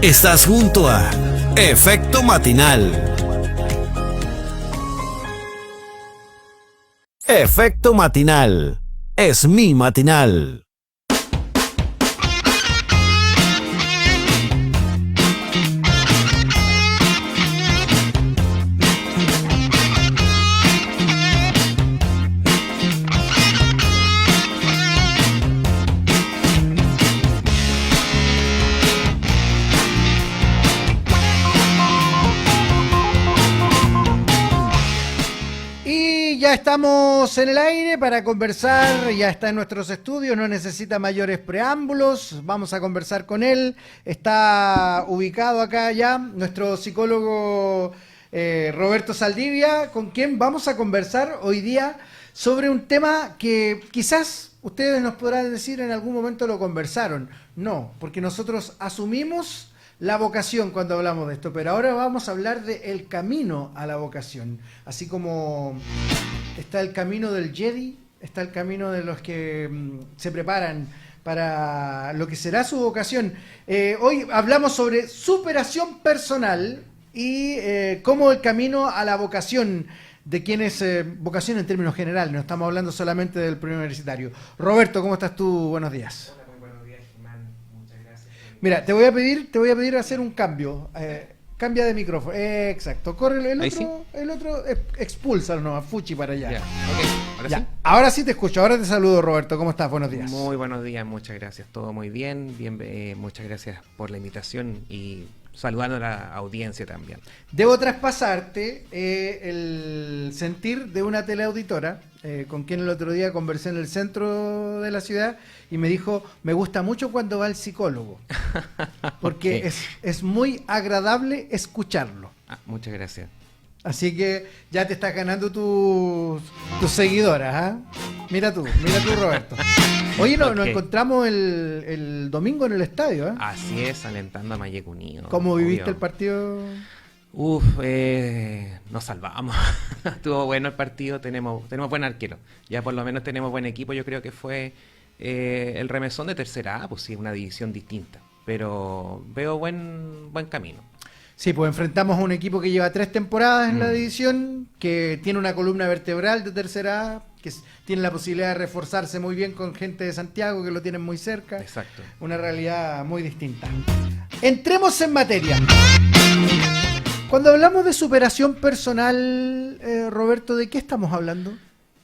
Estás junto a Efecto Matinal. Efecto Matinal. Es mi matinal. Ya estamos en el aire para conversar, ya está en nuestros estudios, no necesita mayores preámbulos, vamos a conversar con él, está ubicado acá ya nuestro psicólogo Roberto Saldivia, con quien vamos a conversar hoy día sobre un tema que quizás ustedes nos podrán decir en algún momento lo conversaron, no, porque nosotros asumimos la vocación cuando hablamos de esto, pero ahora vamos a hablar del camino a la vocación, así como está el camino del Jedi, está el camino de los que se preparan para lo que será su vocación. Hoy hablamos sobre superación personal y cómo el camino a la vocación de quienes, vocación en términos generales, no estamos hablando solamente del preuniversitario. Roberto, ¿cómo estás tú? Buenos días. Hola, muy buenos días, Germán. Muchas gracias. Mira, te voy a pedir hacer un cambio. Cambia de micrófono. Exacto. Corre el otro, expúlsalo nomás, fuchi para allá. Ya, ok. ¿Ahora Ya. sí? Ahora sí te escucho. Ahora te saludo, Roberto. ¿Cómo estás? Buenos días. Muy buenos días, muchas gracias. Todo muy bien. Muchas gracias por la invitación y saludando a la audiencia también. Debo traspasarte el sentir de una teleauditora con quien el otro día conversé en el centro de la ciudad y me dijo, me gusta mucho cuando va el psicólogo, porque Okay. es muy agradable escucharlo. Muchas gracias. Así que ya te estás ganando tus seguidoras, ¿ah? Mira tú, Roberto. Oye, nos Ok. encontramos el domingo en el estadio, ¿eh? Así es, alentando a Mayek Unido. ¿Cómo viviste obvio. el partido? Nos salvamos. Estuvo bueno el partido, tenemos buen arquero. Ya por lo menos tenemos buen equipo. Yo creo que fue el remesón de tercera A, pues sí, una división distinta. Pero veo buen camino. Sí, pues enfrentamos a un equipo que lleva 3 temporadas en la división, que tiene una columna vertebral de tercera A, que tiene la posibilidad de reforzarse muy bien con gente de Santiago, que lo tienen muy cerca. Exacto. Una realidad muy distinta. Entremos en materia. Cuando hablamos de superación personal, Roberto, ¿de qué estamos hablando?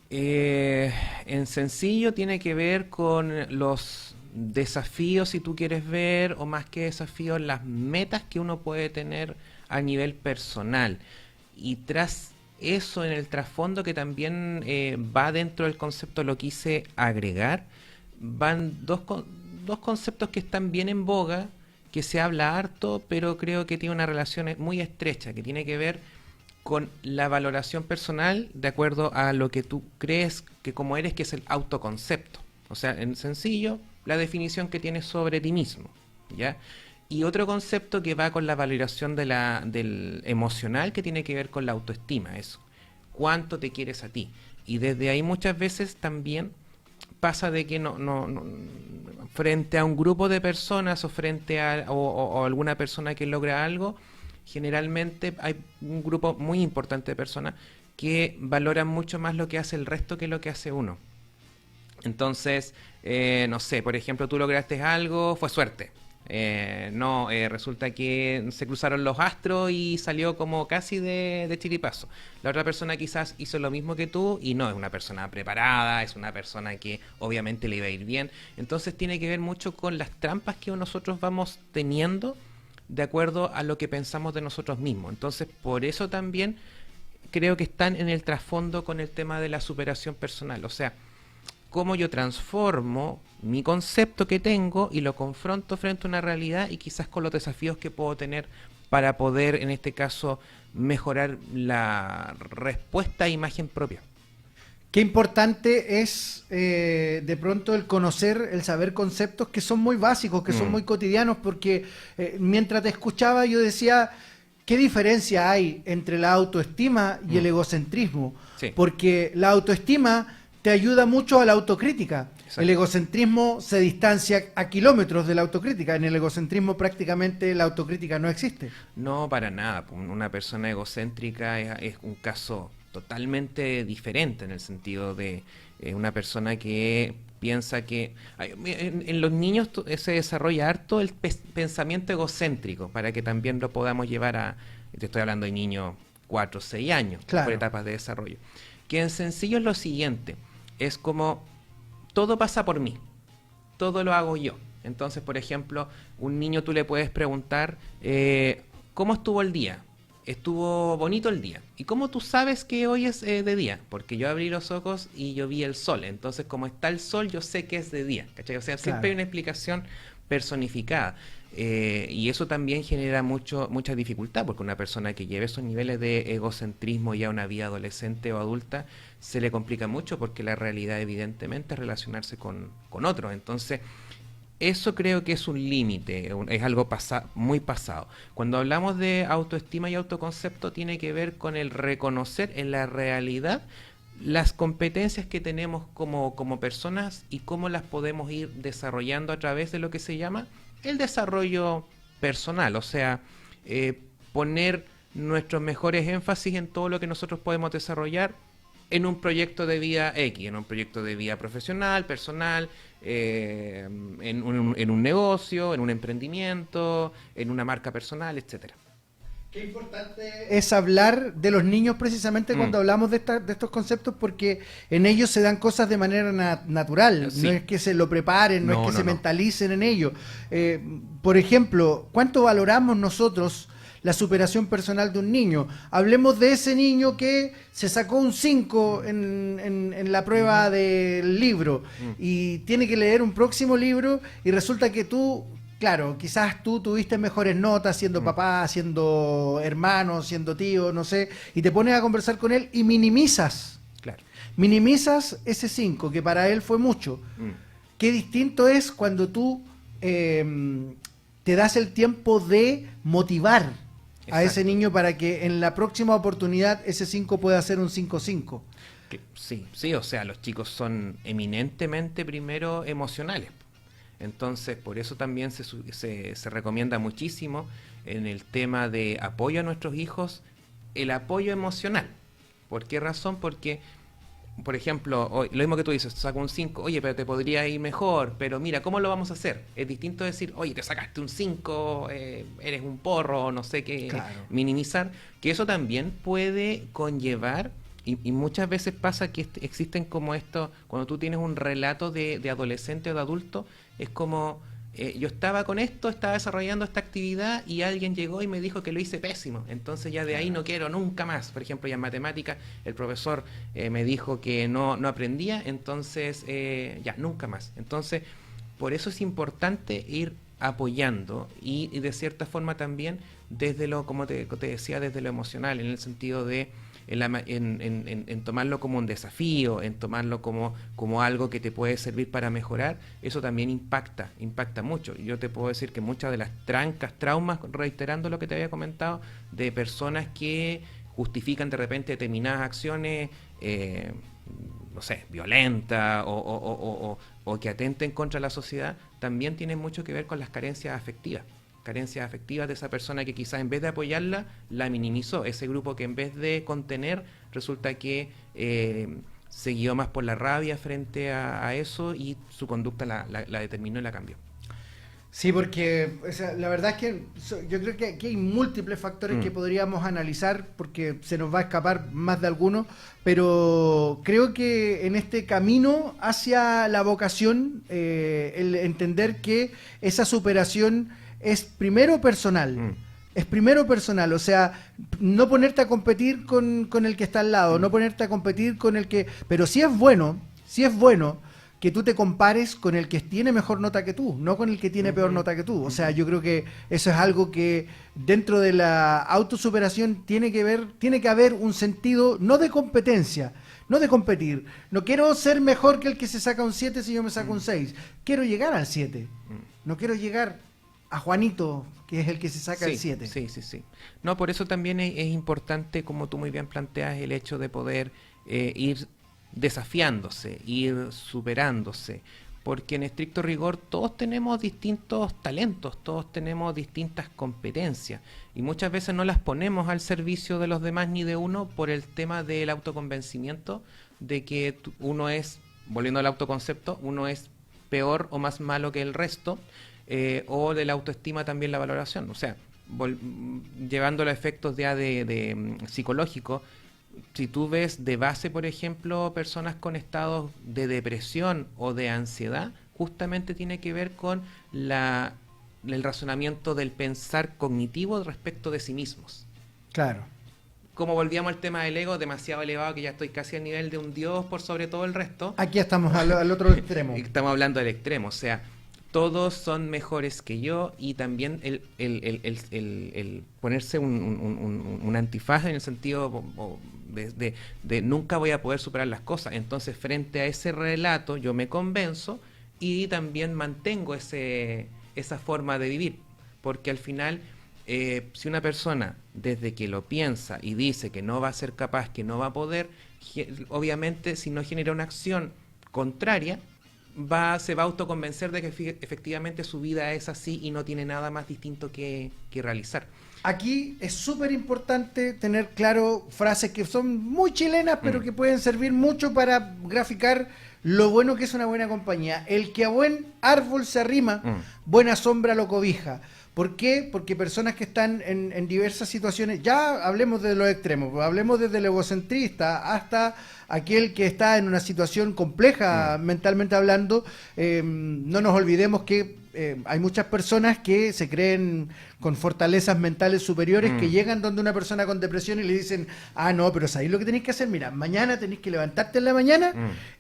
En sencillo tiene que ver con los desafíos, si tú quieres ver, o más que desafíos, las metas que uno puede tener a nivel personal. Y tras eso, en el trasfondo que también va dentro del concepto, lo quise agregar, van dos conceptos que están bien en boga, que se habla harto, pero creo que tiene una relación muy estrecha, que tiene que ver con la valoración personal de acuerdo a lo que tú crees que como eres, que es el autoconcepto. O sea, en sencillo, la definición que tienes sobre ti mismo, ¿ya? Y otro concepto que va con la valoración del emocional, que tiene que ver con la autoestima, eso. ¿Cuánto te quieres a ti? Y desde ahí muchas veces también pasa de que no frente a un grupo de personas o frente a o alguna persona que logra algo, generalmente hay un grupo muy importante de personas que valoran mucho más lo que hace el resto que lo que hace uno. Entonces, no sé, por ejemplo, tú lograste algo, fue suerte. Resulta que se cruzaron los astros y salió como casi de chiripazo. La otra persona quizás hizo lo mismo que tú y no, es una persona preparada, es una persona que obviamente le iba a ir bien. Entonces tiene que ver mucho con las trampas que nosotros vamos teniendo de acuerdo a lo que pensamos de nosotros mismos. Entonces, por eso también creo que están en el trasfondo con el tema de la superación personal. O sea, cómo yo transformo mi concepto que tengo y lo confronto frente a una realidad y quizás con los desafíos que puedo tener para poder, en este caso, mejorar la respuesta a imagen propia. Qué importante es de pronto el conocer, el saber conceptos que son muy básicos, que son muy cotidianos, porque mientras te escuchaba yo decía, ¿qué diferencia hay entre la autoestima y el egocentrismo? Sí. Porque la autoestima te ayuda mucho a la autocrítica. Exacto. El egocentrismo se distancia a kilómetros de la autocrítica. En el egocentrismo prácticamente la autocrítica no existe. No, para nada. Una persona egocéntrica es un caso totalmente diferente en el sentido de una persona que piensa que en los niños se desarrolla harto el pensamiento egocéntrico para que también lo podamos llevar a, te estoy hablando de niños 4 o 6 años, Claro. por etapas de desarrollo. Que en sencillo es lo siguiente, es como todo pasa por mí, todo lo hago yo. Entonces, por ejemplo, un niño tú le puedes preguntar, ¿cómo estuvo el día? Estuvo bonito el día. ¿Y cómo tú sabes que hoy es de día? Porque yo abrí los ojos y yo vi el sol. Entonces, como está el sol, yo sé que es de día. ¿Cachai? O sea, siempre hay una explicación personificada. Y eso también genera mucha dificultad, porque una persona que lleve esos niveles de egocentrismo ya a una vida adolescente o adulta, se le complica mucho porque la realidad evidentemente es relacionarse con otros. Entonces, eso creo que es un límite, es algo muy pasado. Cuando hablamos de autoestima y autoconcepto, tiene que ver con el reconocer en la realidad las competencias que tenemos como personas y cómo las podemos ir desarrollando a través de lo que se llama el desarrollo personal. O sea, poner nuestros mejores énfasis en todo lo que nosotros podemos desarrollar en un proyecto de vida X, en un proyecto de vida profesional, personal, en un negocio, en un emprendimiento, en una marca personal, etcétera. Qué importante es hablar de los niños precisamente cuando hablamos de estos conceptos, porque en ellos se dan cosas de manera natural, Sí. no es que se lo preparen, no, No, es que no, se no. mentalicen en ello. Por ejemplo, ¿cuánto valoramos nosotros la superación personal de un niño? Hablemos de ese niño que se sacó un 5 en la prueba del libro y tiene que leer un próximo libro y resulta que tú... Claro, quizás tú tuviste mejores notas siendo papá, siendo hermano, siendo tío, no sé, y te pones a conversar con él y minimizas Claro. ese 5, que para él fue mucho. Qué distinto es cuando tú te das el tiempo de motivar a Exacto. ese niño para que en la próxima oportunidad ese 5 pueda ser un 5-5. Sí, o sea, los chicos son eminentemente primero emocionales. Entonces, por eso también se recomienda muchísimo en el tema de apoyo a nuestros hijos, el apoyo emocional. ¿Por qué razón? Porque, por ejemplo, lo mismo que tú dices, saco un 5, oye, pero te podría ir mejor, pero mira, ¿cómo lo vamos a hacer? Es distinto decir, oye, te sacaste un 5, eres un porro, no sé qué, Claro. minimizar, que eso también puede conllevar. Y muchas veces pasa que existen como esto, cuando tú tienes un relato de adolescente o de adulto, es como, yo estaba con esto, estaba desarrollando esta actividad y alguien llegó y me dijo que lo hice pésimo, entonces ya de ahí no quiero nunca más. Por ejemplo, ya en matemática el profesor me dijo que no aprendía, entonces ya nunca más. Entonces, por eso es importante ir apoyando y de cierta forma también desde lo, como te decía, desde lo emocional, en el sentido de en tomarlo como un desafío, en tomarlo como algo que te puede servir para mejorar. Eso también impacta mucho. Yo te puedo decir que muchas de las traumas, reiterando lo que te había comentado, de personas que justifican de repente determinadas acciones, no sé, violentas o que atenten contra la sociedad, también tienen mucho que ver con las carencias afectivas de esa persona que quizás en vez de apoyarla, la minimizó. Ese grupo que en vez de contener, resulta que se guió más por la rabia frente a eso y su conducta la determinó y la cambió. Sí, porque o sea, la verdad es que yo creo que aquí hay múltiples factores que podríamos analizar, porque se nos va a escapar más de alguno, pero creo que en este camino hacia la vocación, el entender que esa superación es primero personal. Es primero personal, o sea, no ponerte a competir con el que está al lado, no ponerte a competir con el que... Pero sí es bueno que tú te compares con el que tiene mejor nota que tú, no con el que tiene peor nota que tú. O sea, yo creo que eso es algo que dentro de la autosuperación tiene que haber un sentido no de competencia, no de competir. No quiero ser mejor que el que se saca un 7 si yo me saco un 6. Quiero llegar al 7. No quiero llegar a Juanito, que es el que se saca el 7. Sí. No, por eso también es importante, como tú muy bien planteas, el hecho de poder ir desafiándose, ir superándose, porque en estricto rigor todos tenemos distintos talentos, todos tenemos distintas competencias y muchas veces no las ponemos al servicio de los demás ni de uno por el tema del autoconvencimiento de que uno es, volviendo al autoconcepto, uno es peor o más malo que el resto, o de la autoestima también la valoración. O sea, llevándolo a efectos ya de psicológico, si tú ves de base, por ejemplo, personas con estados de depresión o de ansiedad, justamente tiene que ver con el razonamiento del pensar cognitivo respecto de sí mismos. Claro. Como volvíamos al tema del ego, demasiado elevado, que ya estoy casi al nivel de un dios por sobre todo el resto. Aquí estamos al otro extremo. Estamos hablando del extremo, o sea, todos son mejores que yo, y también el ponerse un antifaz en el sentido de nunca voy a poder superar las cosas. Entonces, frente a ese relato, yo me convenzo y también mantengo esa forma de vivir, porque al final, si una persona desde que lo piensa y dice que no va a ser capaz, que no va a poder, obviamente si no genera una acción contraria, se va a autoconvencer de que efectivamente su vida es así y no tiene nada más distinto que realizar. Aquí es súper importante tener claro frases que son muy chilenas, pero que pueden servir mucho para graficar lo bueno que es una buena compañía. El que a buen árbol se arrima, buena sombra lo cobija. ¿Por qué? Porque personas que están en diversas situaciones, ya hablemos de los extremos, hablemos desde el egocentrista hasta aquel que está en una situación compleja mentalmente hablando, no nos olvidemos que hay muchas personas que se creen con fortalezas mentales superiores que llegan donde una persona con depresión y le dicen, no, pero ¿sabéis lo que tenéis que hacer? Mira, mañana tenéis que levantarte en la mañana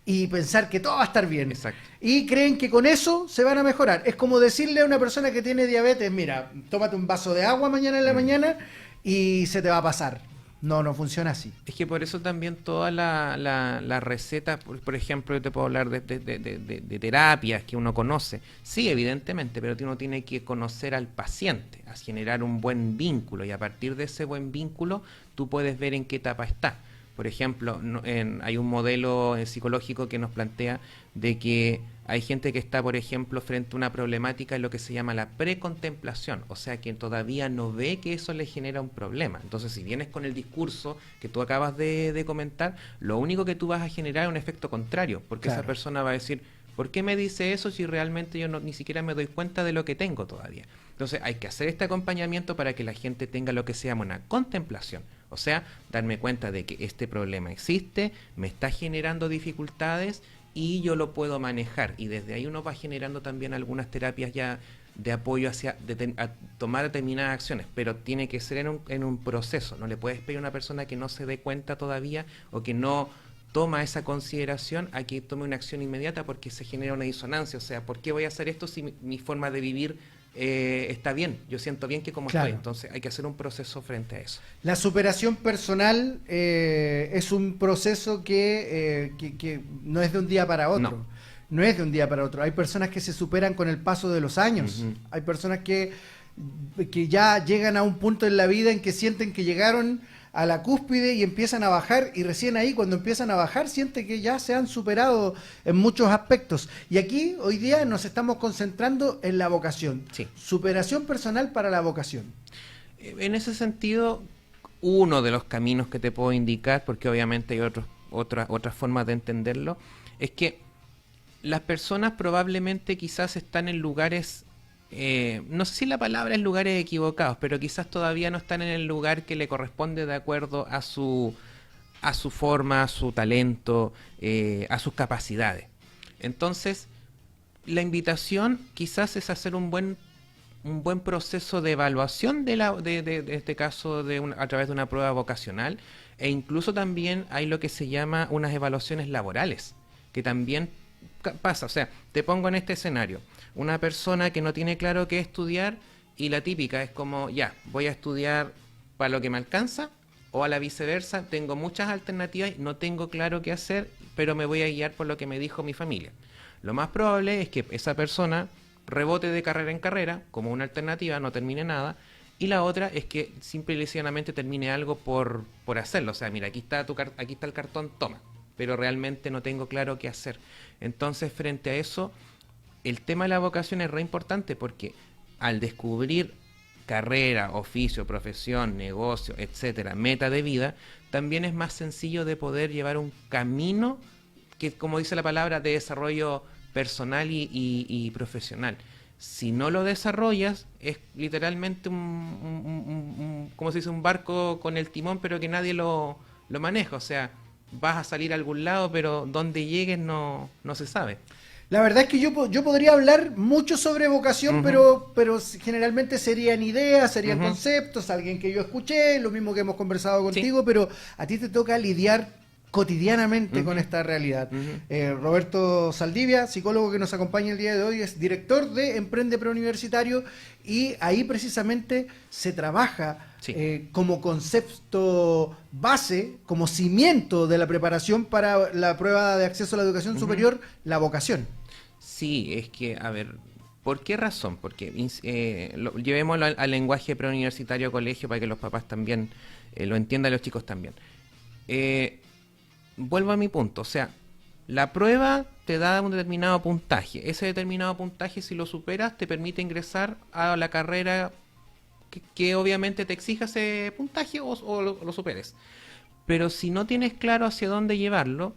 y pensar que todo va a estar bien. Exacto. Y creen que con eso se van a mejorar. Es como decirle a una persona que tiene diabetes, mira, tómate un vaso de agua mañana en la mañana y se te va a pasar. No funciona así. Es que por eso también toda la receta, por ejemplo, yo te puedo hablar de terapias que uno conoce. Sí, evidentemente, pero uno tiene que conocer al paciente, a generar un buen vínculo, y a partir de ese buen vínculo tú puedes ver en qué etapa está. Por ejemplo, hay un modelo psicológico que nos plantea de que hay gente que está, por ejemplo, frente a una problemática en lo que se llama la precontemplación, o sea, que todavía no ve que eso le genera un problema. Entonces, si vienes con el discurso que tú acabas de comentar, lo único que tú vas a generar es un efecto contrario, porque esa persona va a decir, ¿por qué me dice eso si realmente yo ni siquiera me doy cuenta de lo que tengo todavía? Entonces, hay que hacer este acompañamiento para que la gente tenga lo que se llama una contemplación. O sea, darme cuenta de que este problema existe, me está generando dificultades y yo lo puedo manejar. Y desde ahí uno va generando también algunas terapias ya de apoyo a tomar determinadas acciones, pero tiene que ser en un proceso. No le puedes pedir a una persona que no se dé cuenta todavía o que no toma esa consideración a que tome una acción inmediata, porque se genera una disonancia. O sea, ¿por qué voy a hacer esto si mi forma de vivir está bien? Yo siento bien que como estoy. Entonces hay que hacer un proceso frente a eso. La superación personal es un proceso que no es de un día para otro. No es de un día para otro. Hay personas que se superan con el paso de los años. Hay personas que ya llegan a un punto en la vida en que sienten que llegaron a la cúspide y empiezan a bajar, y recién ahí cuando empiezan a bajar sienten que ya se han superado en muchos aspectos. Y aquí hoy día nos estamos concentrando en la vocación. Sí. Superación personal para la vocación. En ese sentido, uno de los caminos que te puedo indicar, porque obviamente hay otras formas de entenderlo, es que las personas probablemente quizás están en lugares, no sé si la palabra es lugares equivocados, pero quizás todavía no están en el lugar que le corresponde de acuerdo a su forma, a su talento, a sus capacidades. Entonces, la invitación quizás es hacer un buen proceso de evaluación de este caso a través de una prueba vocacional, e incluso también hay lo que se llama unas evaluaciones laborales, que también pasa. O sea, te pongo en este escenario, una persona que no tiene claro qué estudiar, y la típica es como, ya, voy a estudiar para lo que me alcanza, o a la viceversa, tengo muchas alternativas y no tengo claro qué hacer, pero me voy a guiar por lo que me dijo mi familia. Lo más probable es que esa persona rebote de carrera en carrera como una alternativa, no termine nada, y la otra es que simple y sencillamente termine algo por hacerlo. O sea, mira, aquí está el cartón, toma. pero realmente no tengo claro qué hacer. Entonces, frente a eso, el tema de la vocación es re importante porque al descubrir carrera, oficio, profesión, negocio, etcétera, meta de vida, también es más sencillo de poder llevar un camino que, como dice la palabra, de desarrollo personal y profesional. Si no lo desarrollas, es literalmente ¿cómo se dice? Un barco con el timón, pero que nadie lo maneja. O sea, vas a salir a algún lado, pero dónde llegues no se sabe. La verdad es que yo podría hablar mucho sobre vocación, pero generalmente serían ideas, serían conceptos, alguien que yo escuché, lo mismo que hemos conversado contigo, pero a ti te toca lidiar cotidianamente con esta realidad. Roberto Saldivia, psicólogo que nos acompaña el día de hoy, es director de Emprende Preuniversitario y ahí precisamente se trabaja como concepto base, como cimiento de la preparación para la prueba de acceso a la educación superior, la vocación. Sí, es que, a ver, ¿por qué razón? Porque llevémoslo al lenguaje preuniversitario colegio para que los papás también lo entiendan, los chicos también. Vuelvo a mi punto, o sea, la prueba te da un determinado puntaje. Ese determinado puntaje, si lo superas, te permite ingresar a la carrera que obviamente te exija ese puntaje o lo superes. Pero si no tienes claro hacia dónde llevarlo,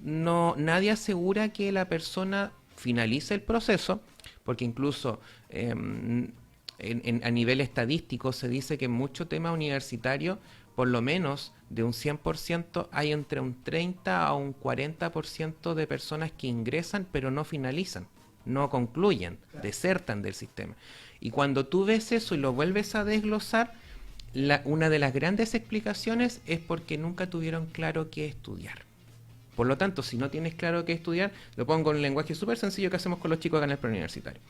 nadie asegura que la persona finalice el proceso, porque incluso a nivel estadístico se dice que en mucho tema universitario, por lo menos de un 100%, hay entre un 30 a un 40% de personas que ingresan pero no finalizan, no concluyen, desertan del sistema. Y cuando tú ves eso y lo vuelves a desglosar, una de las grandes explicaciones es porque nunca tuvieron claro qué estudiar. Por lo tanto, si no tienes claro qué estudiar, lo pongo en un lenguaje súper sencillo que hacemos con los chicos acá en el preuniversitario.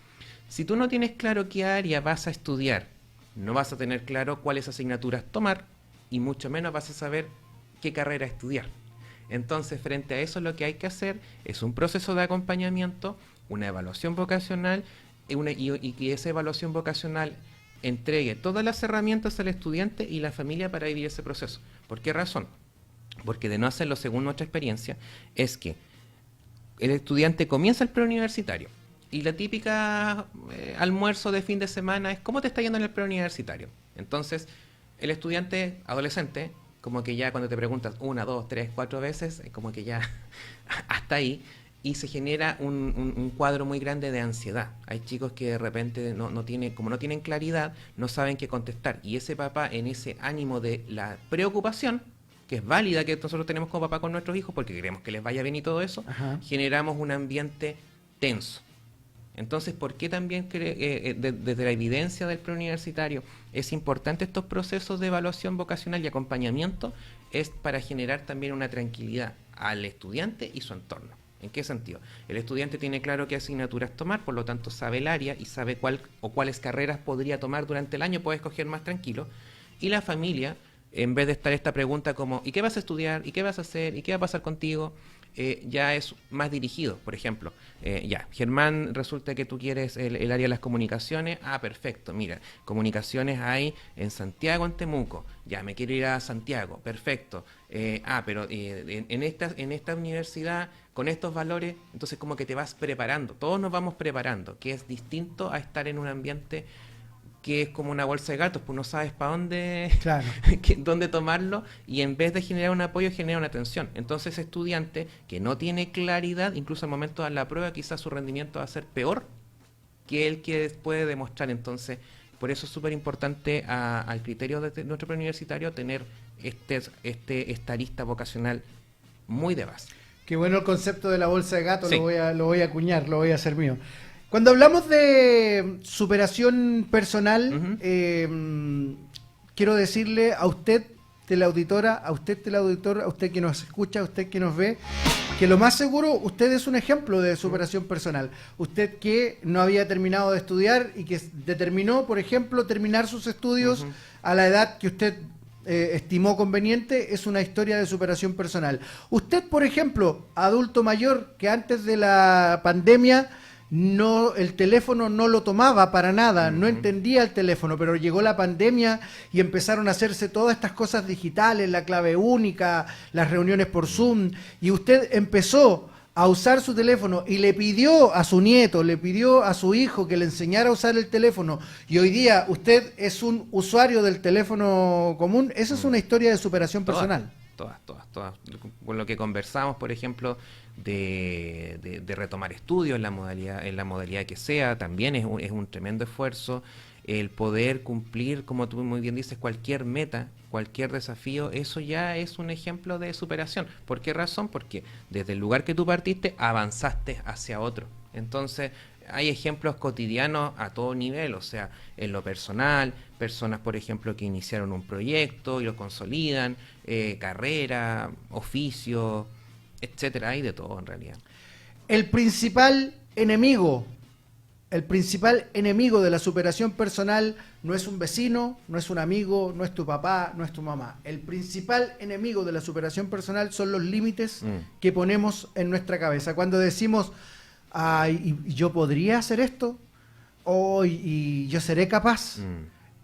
Si tú no tienes claro qué área vas a estudiar, no vas a tener claro cuáles asignaturas tomar y mucho menos vas a saber qué carrera estudiar. Entonces, frente a eso, lo que hay que hacer es un proceso de acompañamiento, una evaluación vocacional y que esa evaluación vocacional entregue todas las herramientas al estudiante y la familia para vivir ese proceso. ¿Por qué razón? Porque de no hacerlo según nuestra experiencia, es que el estudiante comienza el preuniversitario y la típica almuerzo de fin de semana es ¿cómo te está yendo en el preuniversitario? Entonces, el estudiante adolescente, como que ya cuando te preguntas 1, 2, 3, 4 veces, como que ya hasta ahí, y se genera un cuadro muy grande de ansiedad. Hay chicos que de repente como no tienen claridad, no saben qué contestar. Y ese papá, en ese ánimo de la preocupación, que es válida que nosotros tenemos como papá con nuestros hijos, porque queremos que les vaya bien y todo eso, generamos un ambiente tenso. Entonces, ¿por qué también desde la evidencia del preuniversitario es importante estos procesos de evaluación vocacional y acompañamiento? Es para generar también una tranquilidad al estudiante y su entorno. ¿En qué sentido? El estudiante tiene claro qué asignaturas tomar, por lo tanto sabe el área y sabe cuáles carreras podría tomar durante el año, puede escoger más tranquilo. Y la familia, en vez de estar esta pregunta como ¿y qué vas a estudiar? ¿Y qué vas a hacer? ¿Y qué va a pasar contigo? Ya es más dirigido. Por ejemplo, Germán, resulta que tú quieres el área de las comunicaciones. Ah, perfecto, mira, comunicaciones hay en Santiago, en Temuco. Ya, me quiero ir a Santiago, perfecto. Pero en esta universidad, con estos valores, entonces como que te vas preparando. Todos nos vamos preparando, que es distinto a estar en un ambiente que es como una bolsa de gatos, pues no sabes para dónde, dónde tomarlo, y en vez de generar un apoyo, genera una tensión. Entonces, estudiante que no tiene claridad, incluso al momento de dar la prueba, quizás su rendimiento va a ser peor que el que puede demostrar. Entonces, por eso es súper importante al criterio de nuestro preuniversitario tener esta arista vocacional muy de base. Qué bueno el concepto de la bolsa de gato, sí. lo voy a acuñar, lo voy a hacer mío. Cuando hablamos de superación personal, quiero decirle a usted, teleauditora, a usted teleauditor, a usted que nos escucha, a usted que nos ve, que lo más seguro, usted es un ejemplo de superación personal. Usted que no había terminado de estudiar y que determinó, por ejemplo, terminar sus estudios a la edad que usted estimó conveniente, es una historia de superación personal. Usted, por ejemplo, adulto mayor que antes de la pandemia no, el teléfono no lo tomaba para nada, no entendía el teléfono, pero llegó la pandemia y empezaron a hacerse todas estas cosas digitales, la clave única, las reuniones por Zoom, y usted empezó a usar su teléfono y le pidió a su nieto, le pidió a su hijo que le enseñara a usar el teléfono, y hoy día usted es un usuario del teléfono común. Esa es una historia de superación personal. Todas. Con lo que conversamos, por ejemplo, de retomar estudios en la modalidad que sea, también es un tremendo esfuerzo. El poder cumplir, como tú muy bien dices, cualquier meta, cualquier desafío, eso ya es un ejemplo de superación. ¿Por qué razón? Porque desde el lugar que tú partiste, avanzaste hacia otro. Entonces, hay ejemplos cotidianos a todo nivel, o sea, en lo personal, personas, por ejemplo, que iniciaron un proyecto y lo consolidan, carrera, oficio, etcétera, hay de todo en realidad. El principal enemigo de la superación personal no es un vecino, no es un amigo, no es tu papá, no es tu mamá. El principal enemigo de la superación personal son los límites que ponemos en nuestra cabeza. Cuando decimos, ay, ¿yo podría hacer esto? ¿Y yo seré capaz?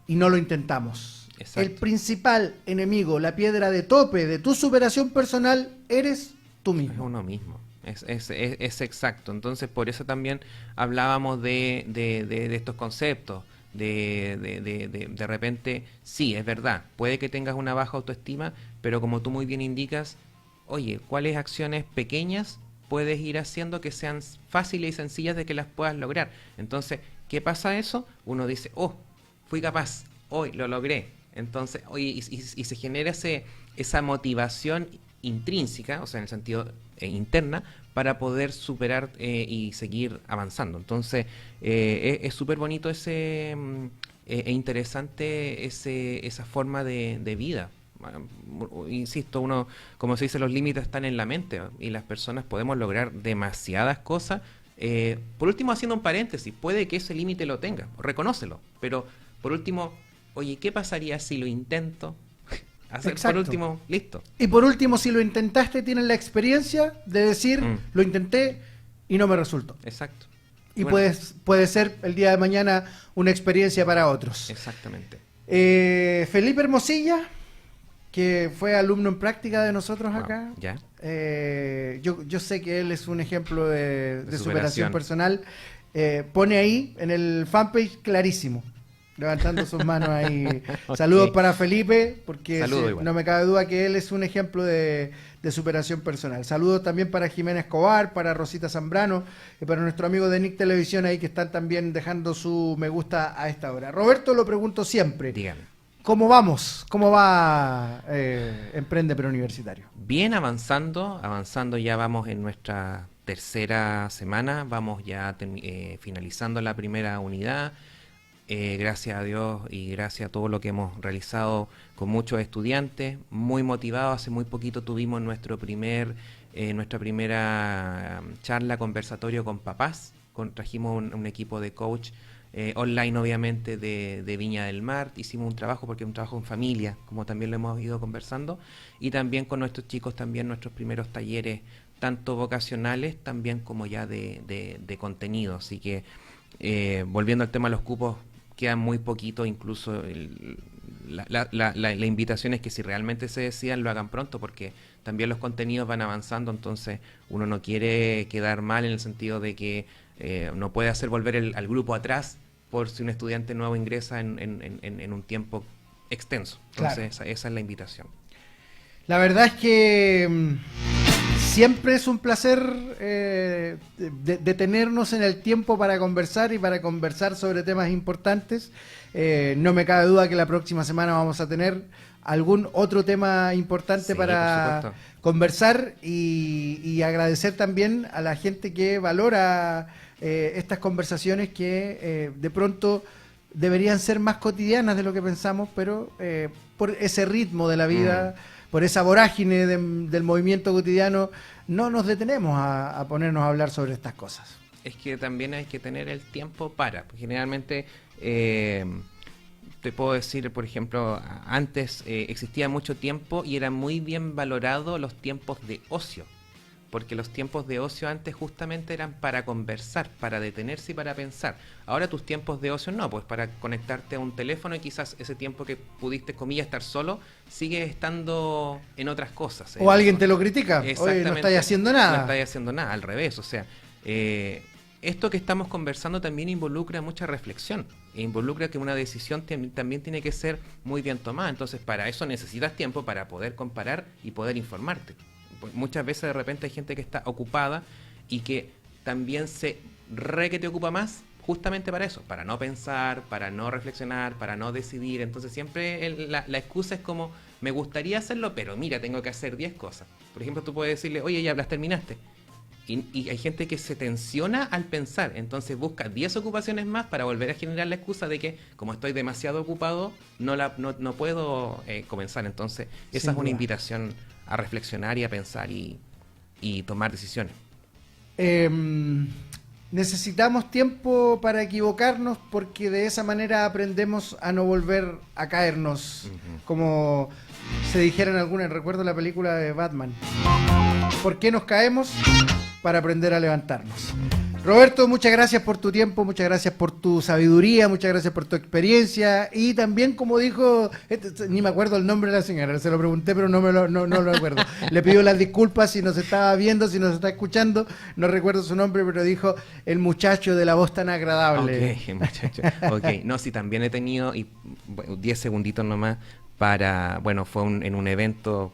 Y no lo intentamos. Exacto. El principal enemigo, la piedra de tope de tu superación personal, eres tú mismo. Es uno mismo. Es exacto. Entonces, por eso también hablábamos de estos conceptos. De repente, sí, es verdad, puede que tengas una baja autoestima, pero como tú muy bien indicas, oye, ¿cuáles acciones pequeñas puedes ir haciendo que sean fáciles y sencillas de que las puedas lograr? Entonces, ¿qué pasa eso? Uno dice, oh, fui capaz, hoy lo logré. Entonces, oye, y se genera esa motivación intrínseca, o sea, en el sentido interna, para poder superar y seguir avanzando. Entonces, es súper bonito e interesante esa forma de vida. Insisto, uno, como se dice, los límites están en la mente, y las personas podemos lograr demasiadas cosas. Por último, haciendo un paréntesis, puede que ese límite lo tenga, reconócelo, pero por último, oye, ¿qué pasaría si lo intento? Por último, listo. Y por último, si lo intentaste, tienes la experiencia de decir, lo intenté y no me resultó. Exacto. Y bueno, puede ser el día de mañana una experiencia para otros. Exactamente. Felipe Hermosilla, que fue alumno en práctica de nosotros acá. Ya. Yo sé que él es un ejemplo de superación personal. Pone ahí en el fanpage clarísimo, levantando sus manos ahí. Okay. Saludos para Felipe, porque no me cabe duda que él es un ejemplo de superación personal. Saludos también para Jimena Escobar, para Rosita Zambrano y para nuestro amigo de Nick Televisión ahí, que están también dejando su me gusta a esta hora. Roberto, lo pregunto siempre. Dígame. ¿Cómo vamos? ¿Cómo va Emprende Preuniversitario? Bien, avanzando, ya vamos en nuestra tercera semana, vamos ya finalizando la primera unidad. Gracias a Dios y gracias a todo lo que hemos realizado con muchos estudiantes, muy motivados. Hace muy poquito tuvimos nuestra primera charla, conversatorio con papás. Trajimos un equipo de coach online, obviamente, de Viña del Mar. Hicimos un trabajo, porque es un trabajo en familia, como también lo hemos ido conversando, y también con nuestros chicos, también nuestros primeros talleres, tanto vocacionales también como ya de contenido. Así que, volviendo al tema de los cupos, quedan muy poquito. Incluso la invitación es que si realmente se decidan, lo hagan pronto, porque también los contenidos van avanzando. Entonces uno no quiere quedar mal, en el sentido de que no puede hacer volver al grupo atrás por si un estudiante nuevo ingresa en un tiempo extenso. Entonces, claro, esa es la invitación. La verdad es que siempre es un placer detenernos en el tiempo para conversar, y para conversar sobre temas importantes. No me cabe duda que la próxima semana vamos a tener algún otro tema importante para conversar, y agradecer también a la gente que valora estas conversaciones, que de pronto deberían ser más cotidianas de lo que pensamos, pero por ese ritmo de la vida, por esa vorágine del movimiento cotidiano, no nos detenemos a ponernos a hablar sobre estas cosas. Es que también hay que tener el tiempo generalmente, te puedo decir, por ejemplo, antes existía mucho tiempo y era muy bien valorado los tiempos de ocio. porque los tiempos de ocio antes justamente eran para conversar, para detenerse y para pensar. Ahora tus tiempos de ocio no, pues para conectarte a un teléfono y quizás ese tiempo que pudiste, comillas, estar solo, sigue estando en otras cosas. O alguien te lo critica, oye, Exactamente. no estáis haciendo nada. No estáis haciendo nada, al revés, o sea, esto que estamos conversando también involucra mucha reflexión, e involucra que una decisión también tiene que ser muy bien tomada, entonces para eso necesitas tiempo para poder comparar y poder informarte. Muchas veces de repente hay gente que está ocupada y que también que te ocupa más justamente para eso, para no pensar, para no reflexionar, para no decidir, entonces siempre la excusa es como, me gustaría hacerlo, pero mira, tengo que hacer 10 cosas. Por ejemplo, tú puedes decirle, oye, ya las terminaste. Y hay gente que se tensiona al pensar, entonces busca 10 ocupaciones más para volver a generar la excusa de que como estoy demasiado ocupado no puedo comenzar. Entonces esa Sin es una duda. invitación a reflexionar y a pensar y tomar decisiones. Necesitamos tiempo para equivocarnos porque de esa manera aprendemos a no volver a caernos, como se dijera en alguna, recuerdo la película de Batman. ¿Por qué nos caemos? Para aprender a levantarnos. Roberto, muchas gracias por tu tiempo, muchas gracias por tu sabiduría, muchas gracias por tu experiencia y también como dijo, ni me acuerdo el nombre de la señora, se lo pregunté pero no lo recuerdo. Le pido las disculpas si nos estaba viendo, si nos está escuchando, no recuerdo su nombre, pero dijo el muchacho de la voz tan agradable. Ok, muchacho. Ok, no, sí, también he tenido, y 10 segunditos nomás, fue en un evento.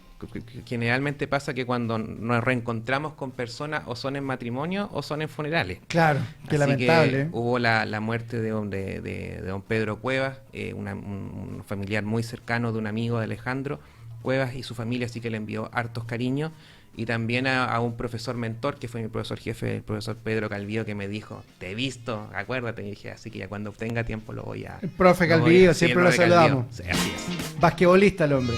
Generalmente pasa que cuando nos reencontramos con personas o son en matrimonio o son en funerales. Claro, qué Así lamentable. que hubo la muerte de don Pedro Cuevas, un familiar muy cercano de un amigo de Alejandro Cuevas y su familia, así que le envió hartos cariños. Y también a un profesor mentor, que fue mi profesor jefe, el profesor Pedro Calvillo, que me dijo, te he visto, acuérdate. Y dije, así que ya cuando tenga tiempo lo voy a... El profe Calvillo, siempre lo saludamos. Sí, así es. Basquetbolista el hombre.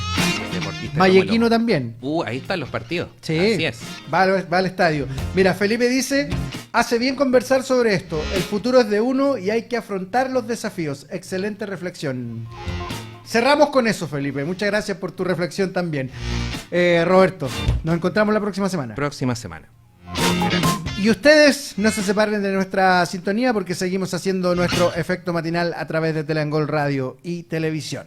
Deportista Vallequino como también. ahí están los partidos. Sí, Así es. va al estadio. Mira, Felipe dice, hace bien conversar sobre esto. El futuro es de uno y hay que afrontar los desafíos. Excelente reflexión. Cerramos con eso, Felipe. Muchas gracias por tu reflexión también. Roberto, nos encontramos la próxima semana. Próxima semana. Y ustedes no se separen de nuestra sintonía porque seguimos haciendo nuestro efecto matinal a través de Telangol Radio y Televisión.